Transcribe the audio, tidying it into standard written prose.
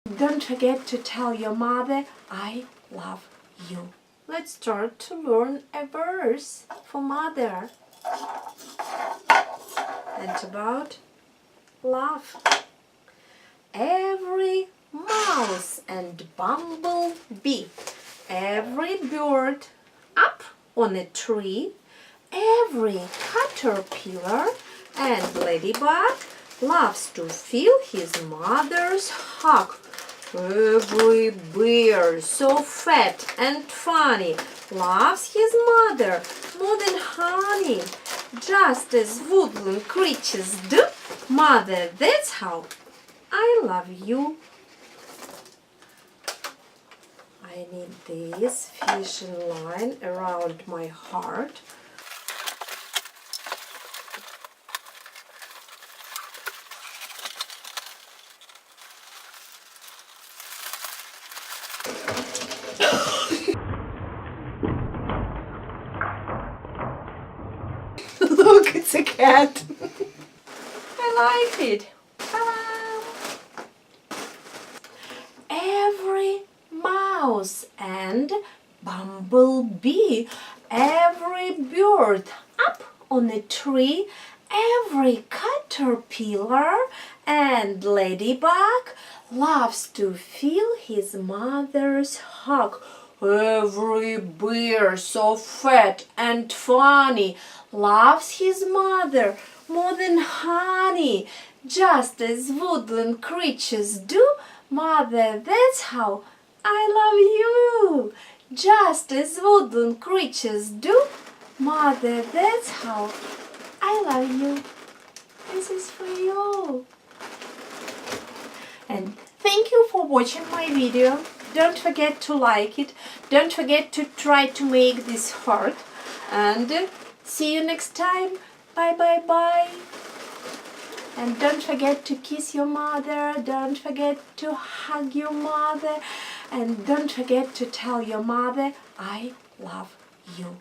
Don't forget to tell your mother, I love you. Let's start to learn a verse for mother. And about love. Every mouse and bumblebee, every bird up on a tree, every caterpillar and ladybug loves to feel his mother's hug. Every bear, so fat and funny, loves his mother more than honey. Just as woodland creatures do, mother, that's how I love you. I need this fishing line around my heart. Look, it's a cat. I like it. Ta-da! Every mouse and bumblebee, every bird up on a tree, every caterpillar and ladybug loves to feel his mother's hug. Every bear, so fat and funny, loves his mother more than honey. Just as woodland creatures do, mother, that's how I love you. Just as woodland creatures do, mother, that's how I love you. This is for you. And thank you for watching my video. Don't forget to like it. Don't forget to try to make this heart. And see you next time. Bye bye bye. And don't forget to kiss your mother. Don't forget to hug your mother. And don't forget to tell your mother, I love you.